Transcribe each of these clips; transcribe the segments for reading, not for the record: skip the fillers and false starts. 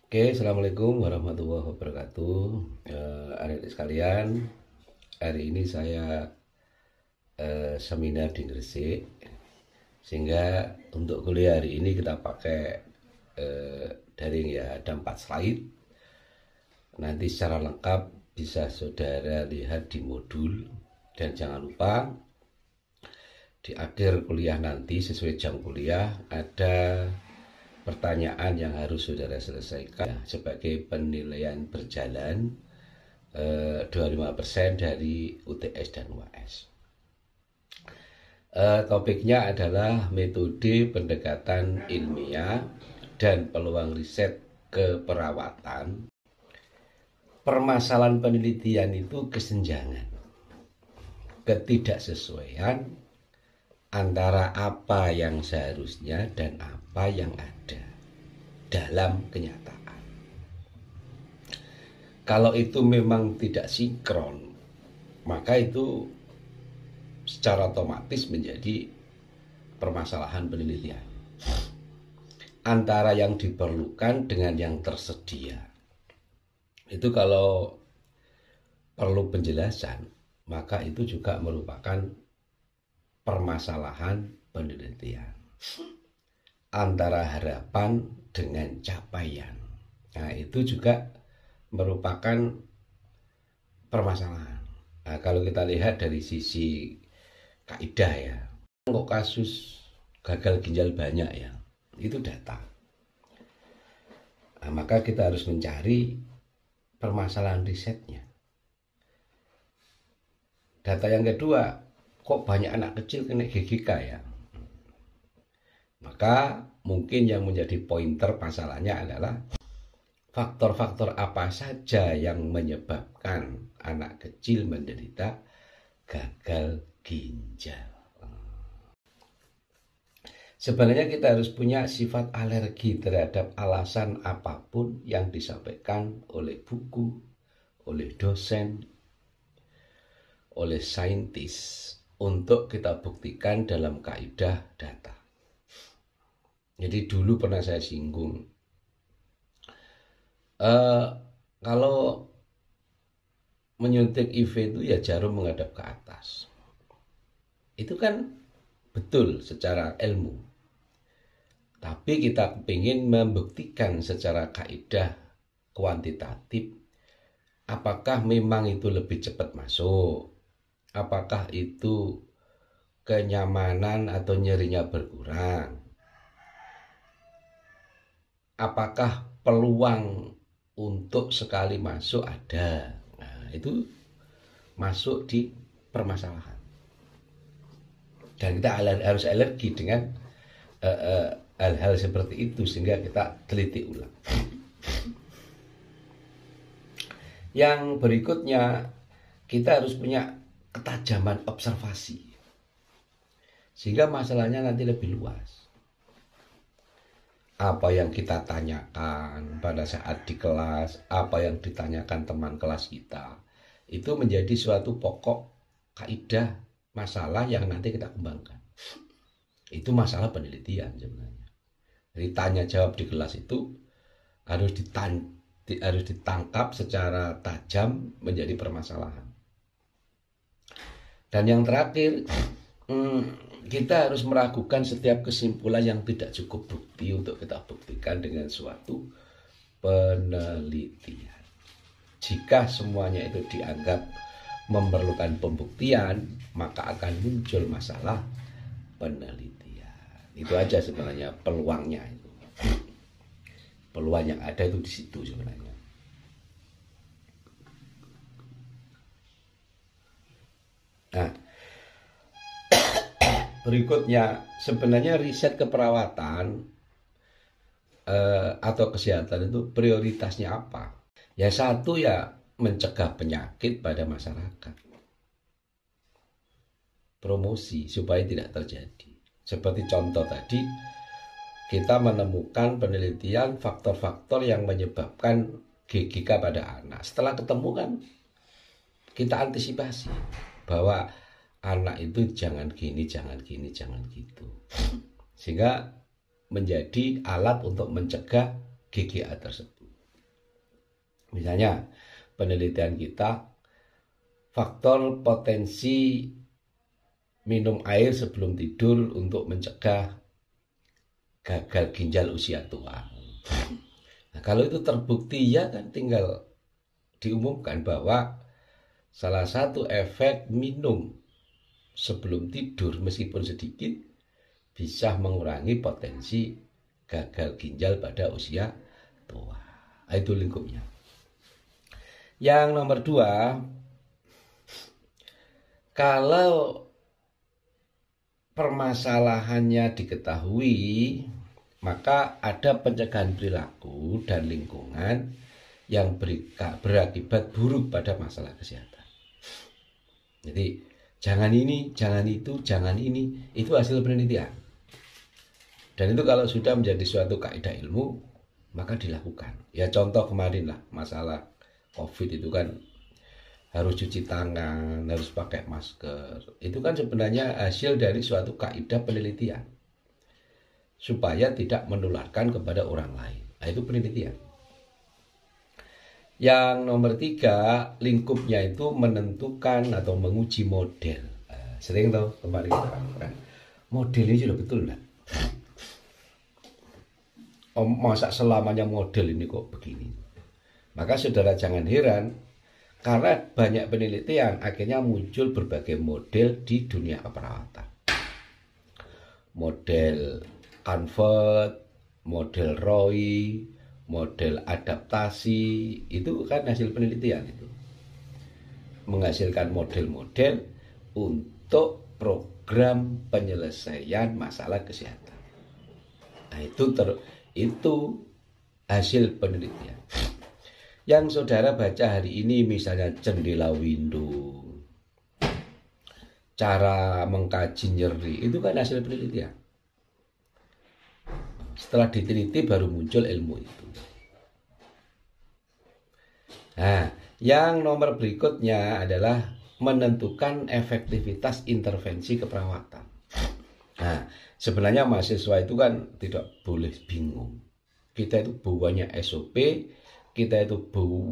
Oke, Assalamualaikum warahmatullahi wabarakatuh. Adik-adik sekalian, hari ini saya seminar di Gresik, sehingga untuk kuliah hari ini kita pakai daring ya, ada 4 slide. Nanti secara lengkap bisa saudara lihat di modul, dan jangan lupa di akhir kuliah nanti sesuai jam kuliah ada pertanyaan yang harus saudara selesaikan sebagai penilaian berjalan 25% dari UTS dan UAS. Topiknya adalah metode pendekatan ilmiah dan peluang riset keperawatan. Permasalahan penelitian itu kesenjangan, ketidaksesuaian antara apa yang seharusnya dan apa yang ada dalam kenyataan. Kalau itu memang tidak sinkron, maka itu secara otomatis menjadi permasalahan penelitian antara yang diperlukan dengan yang tersedia. Itu kalau perlu penjelasan, maka itu juga merupakan permasalahan penelitian antara harapan dengan capaian. Nah, itu juga merupakan permasalahan. Nah, kalau kita lihat dari sisi kaidah ya, kok kasus gagal ginjal banyak ya, itu data. Nah, maka kita harus mencari permasalahan risetnya. Data yang kedua, kok banyak anak kecil kena GGK ya? Maka mungkin yang menjadi pointer masalahnya adalah faktor-faktor apa saja yang menyebabkan anak kecil menderita gagal ginjal. Sebenarnya kita harus punya sifat alergi terhadap alasan apapun yang disampaikan oleh buku, oleh dosen, oleh saintis untuk kita buktikan dalam kaidah data. Jadi dulu pernah saya singgung, kalau menyuntik IV itu ya jarum menghadap ke atas. Itu kan betul secara ilmu. Tapi kita ingin membuktikan secara kaidah kuantitatif, apakah memang itu lebih cepat masuk, apakah itu kenyamanan atau nyerinya berkurang, apakah peluang untuk sekali masuk ada. Nah, itu masuk di permasalahan. Dan kita harus alergi dengan hal-hal seperti itu, sehingga kita teliti ulang. Yang berikutnya, kita harus punya ketajaman observasi, sehingga masalahnya nanti lebih luas. Apa yang kita tanyakan pada saat di kelas, apa yang ditanyakan teman kelas kita, itu menjadi suatu pokok kaidah masalah yang nanti kita kembangkan. Itu masalah penelitian sebenarnya. Jadi tanya jawab di kelas itu harus ditangkap secara tajam menjadi permasalahan. Dan yang terakhir, kita harus meragukan setiap kesimpulan yang tidak cukup bukti untuk kita buktikan dengan suatu penelitian. Jika semuanya itu dianggap memerlukan pembuktian, maka akan muncul masalah penelitian. Itu aja sebenarnya peluangnya itu. Peluang yang ada itu di situ sebenarnya. Nah, berikutnya, sebenarnya riset keperawatan atau kesehatan itu prioritasnya apa? Ya satu ya mencegah penyakit pada masyarakat. Promosi supaya tidak terjadi. Seperti contoh tadi, kita menemukan penelitian faktor-faktor yang menyebabkan GGK pada anak. Setelah ketemu kan, kita antisipasi bahwa anak itu jangan gini, jangan gini, jangan gitu. Sehingga menjadi alat untuk mencegah GGA tersebut. Misalnya penelitian kita, faktor potensi minum air sebelum tidur untuk mencegah gagal ginjal usia tua. Nah, kalau itu terbukti ya kan tinggal diumumkan bahwa salah satu efek minum sebelum tidur meskipun sedikit bisa mengurangi potensi gagal ginjal pada usia tua. Itu lingkupnya. Yang nomor 2, kalau permasalahannya diketahui, maka ada pencegahan perilaku dan lingkungan yang berakibat buruk pada masalah kesehatan. Jadi jangan ini, jangan itu, jangan ini, itu hasil penelitian. Dan itu kalau sudah menjadi suatu kaidah ilmu, maka dilakukan. Ya contoh kemarin lah, masalah COVID itu kan harus cuci tangan, harus pakai masker. Itu kan sebenarnya hasil dari suatu kaidah penelitian. Supaya tidak menularkan kepada orang lain. Nah, itu penelitian. Yang nomor 3, lingkupnya itu menentukan atau menguji model. Sering tahu kemarin kita kan, modelnya sudah betul enggak? Masa selamanya model ini kok begini? Maka saudara jangan heran, karena banyak penelitian akhirnya muncul berbagai model di dunia keperawatan. Model Convert, model Roy, model adaptasi, itu kan hasil penelitian itu. Menghasilkan model-model untuk program penyelesaian masalah kesehatan. Nah, itu hasil penelitian. Yang saudara baca hari ini misalnya jendela window, cara mengkaji nyeri, itu kan hasil penelitian. Setelah diteliti baru muncul ilmu itu. Nah, yang nomor berikutnya adalah menentukan efektivitas intervensi keperawatan. Nah, sebenarnya mahasiswa itu kan tidak boleh bingung. Kita itu banyak SOP, kita itu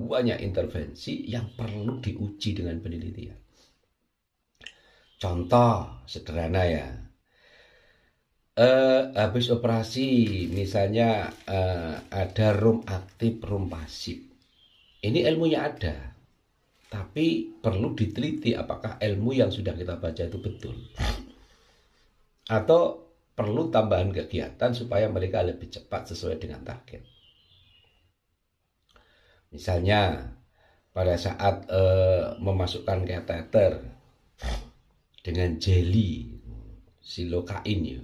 banyak intervensi yang perlu diuji dengan penelitian. Contoh sederhana ya, habis operasi misalnya ada room aktif, room pasif. Ini ilmunya ada, tapi perlu diteliti apakah ilmu yang sudah kita baca itu betul. Atau perlu tambahan kegiatan supaya mereka lebih cepat sesuai dengan target. Misalnya pada saat memasukkan kateter dengan jeli silokain ya.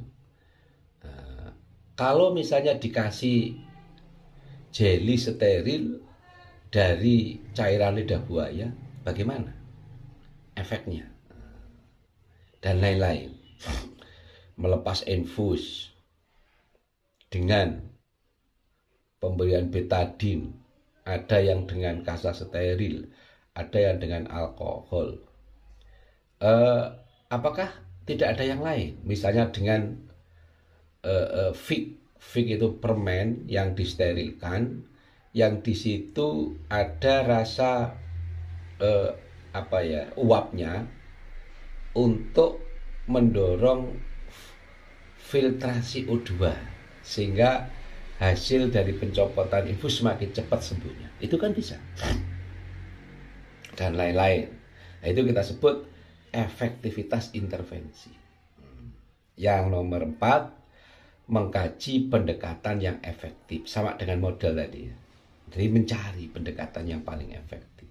Kalau misalnya dikasih jeli steril dari cairan lidah buaya, bagaimana efeknya? Dan lain-lain. Melepas infus dengan pemberian betadine, ada yang dengan kasa steril, ada yang dengan alkohol. Apakah tidak ada yang lain? Misalnya dengan fig itu permen yang disterilkan, yang di situ ada rasa uapnya untuk mendorong filtrasi O2 sehingga hasil dari pencopotan infus semakin cepat sembuhnya. Itu kan bisa. Dan lain-lain. Nah, itu kita sebut efektivitas intervensi. Yang nomor 4, mengkaji pendekatan yang efektif, sama dengan model tadi ya. Jadi mencari pendekatan yang paling efektif.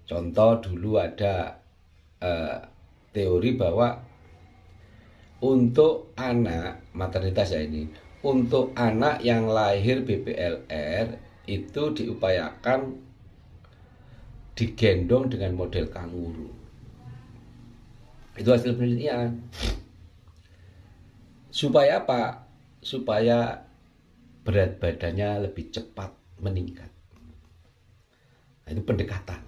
Contoh dulu ada teori bahwa untuk anak maternitas ya ini, untuk anak yang lahir BPLR itu diupayakan digendong dengan model kanguru. Itu hasil penelitian. Supaya apa? Supaya berat badannya lebih cepat meningkat. Nah, itu pendekatan.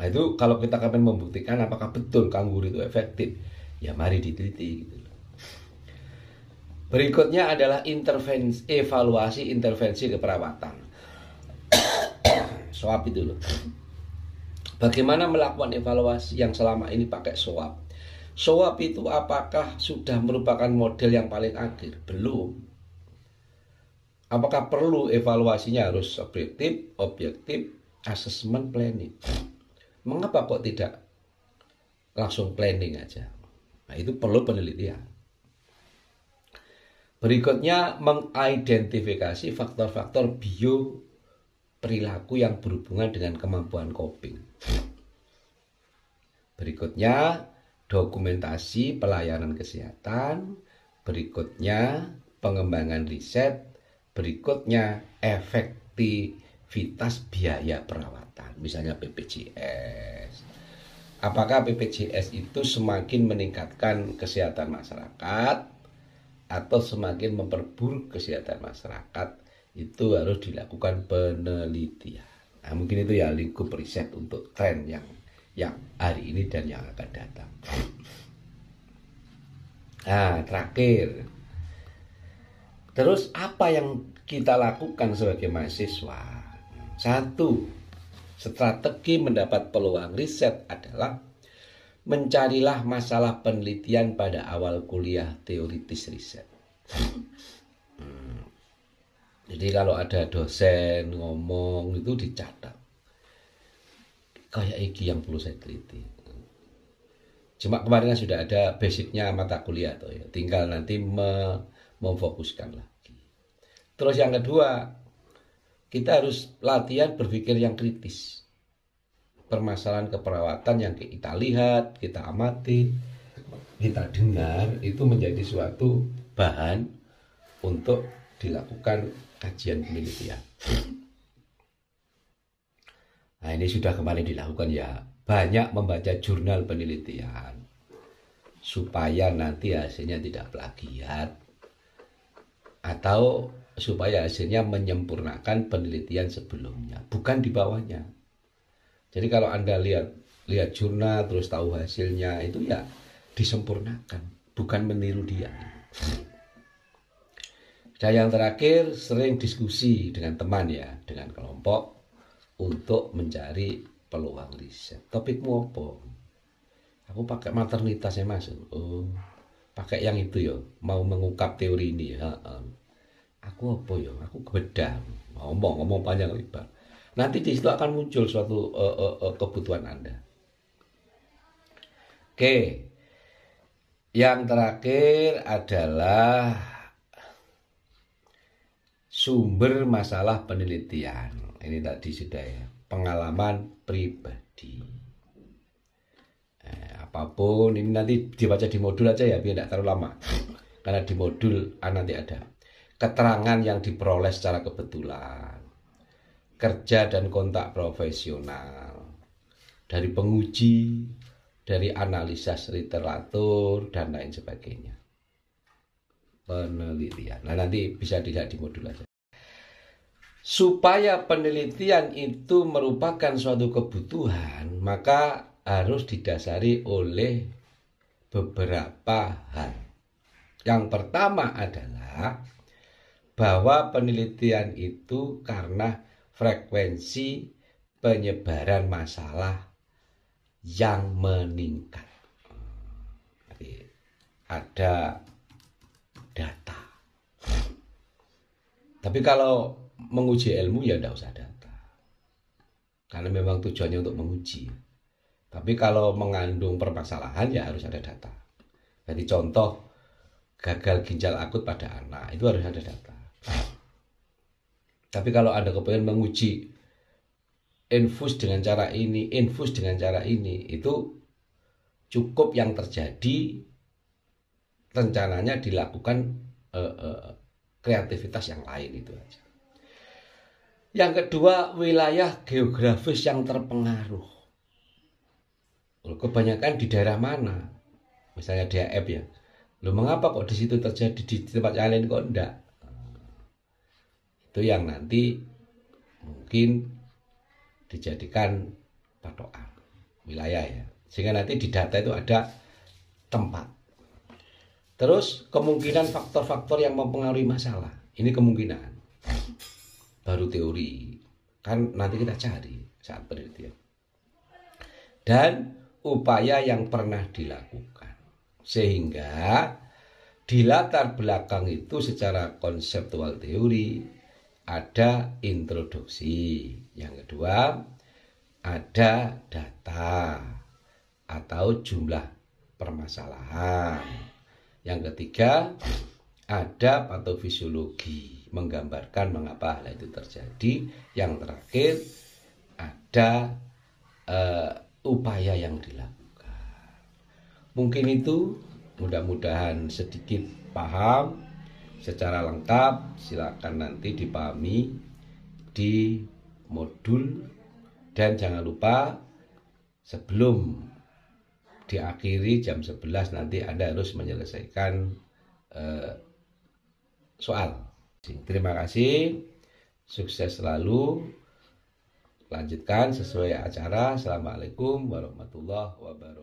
Nah, itu kalau kita akan membuktikan apakah betul kanguru itu efektif, ya mari diteliti gitu. Berikutnya adalah evaluasi intervensi keperawatan. SWOT itu loh. Bagaimana melakukan evaluasi yang selama ini pakai SWOT? SWOT itu apakah sudah merupakan model yang paling akhir? Belum. Apakah perlu evaluasinya harus objektif, assessment, planning? Mengapa kok tidak langsung planning aja? Nah, itu perlu penelitian. Berikutnya, mengidentifikasi faktor-faktor bio perilaku yang berhubungan dengan kemampuan coping. Berikutnya, dokumentasi pelayanan kesehatan. Berikutnya, pengembangan riset. Berikutnya, efektivitas biaya perawatan, misalnya BPJS. Apakah BPJS itu semakin meningkatkan kesehatan masyarakat atau semakin memperburuk kesehatan masyarakat? Itu harus dilakukan penelitian. Nah, mungkin itu ya lingkup riset untuk tren yang hari ini dan yang akan datang. Nah, terakhir, terus apa yang kita lakukan sebagai mahasiswa? Satu, strategi mendapat peluang riset adalah mencarilah masalah penelitian pada awal kuliah teoritis riset. Jadi kalau ada dosen ngomong itu dicatat. Kayak iki yang perlu saya teliti. Cuma kemarin sudah ada basicnya mata kuliah tuh ya. Tinggal nanti memfokuskan lagi. Terus yang kedua, kita harus latihan berpikir yang kritis. Permasalahan keperawatan yang kita lihat, kita amati, kita dengar itu menjadi suatu bahan untuk dilakukan kajian penelitian. Nah, ini sudah kemarin dilakukan ya. Banyak membaca jurnal penelitian supaya nanti hasilnya tidak plagiat atau supaya hasilnya menyempurnakan penelitian sebelumnya, bukan di bawahnya. Jadi kalau Anda lihat jurnal terus tahu hasilnya, itu ya disempurnakan, bukan meniru dia. Dan yang terakhir, sering diskusi dengan teman ya, dengan kelompok untuk mencari peluang riset. Topikmu apa? Aku pakai maternitas ya Mas. Oh, pakai yang itu ya, mau mengungkap teori ini ya. Aku apa ya? Aku bedah, ngomong panjang lebar. Nanti di situ akan muncul suatu kebutuhan Anda. Oke, yang terakhir adalah sumber masalah penelitian. Ini tadi sudah ya, pengalaman pribadi. Apapun ini nanti dibaca di modul aja ya, biar tidak terlalu lama. Karena di modul nanti ada keterangan yang diperoleh secara kebetulan, kerja dan kontak profesional, dari penguji, dari analisa literatur dan lain sebagainya. Penelitian. Nah, nanti bisa dilihat di modul aja. Supaya penelitian itu merupakan suatu kebutuhan, maka harus didasari oleh beberapa hal. Yang pertama adalah bahwa penelitian itu karena frekuensi penyebaran masalah yang meningkat. Jadi, ada data. Tapi kalau menguji ilmu ya tidak usah data. Karena memang tujuannya untuk menguji. Tapi kalau mengandung permasalahan ya harus ada data. Jadi contoh gagal ginjal akut pada anak itu harus ada data. Tapi kalau Anda kepengen menguji infus dengan cara ini, itu cukup yang terjadi rencananya dilakukan kreativitas yang lain itu aja. Yang kedua, wilayah geografis yang terpengaruh. Kebanyakan di daerah mana? Misalnya DAF ya. Loh, mengapa kok di situ terjadi, di tempat yang lain kok enggak? Itu yang nanti mungkin dijadikan patokan wilayah ya. Sehingga nanti di data itu ada tempat. Terus kemungkinan faktor-faktor yang mempengaruhi masalah. Ini kemungkinan. Baru teori. Kan nanti kita cari saat penelitian. Dan upaya yang pernah dilakukan. Sehingga di latar belakang itu secara konseptual teori ada introduksi. Yang kedua ada data atau jumlah permasalahan. Yang ketiga ada patofisiologi, menggambarkan mengapa hal itu terjadi. Yang terakhir ada upaya yang dilakukan. Mungkin itu, mudah-mudahan sedikit paham. Secara lengkap silakan nanti dipahami di modul. Dan jangan lupa sebelum diakhiri jam 11 nanti Anda harus menyelesaikan soal. Terima kasih, sukses selalu, lanjutkan sesuai acara. Assalamualaikum warahmatullahi wabarakatuh.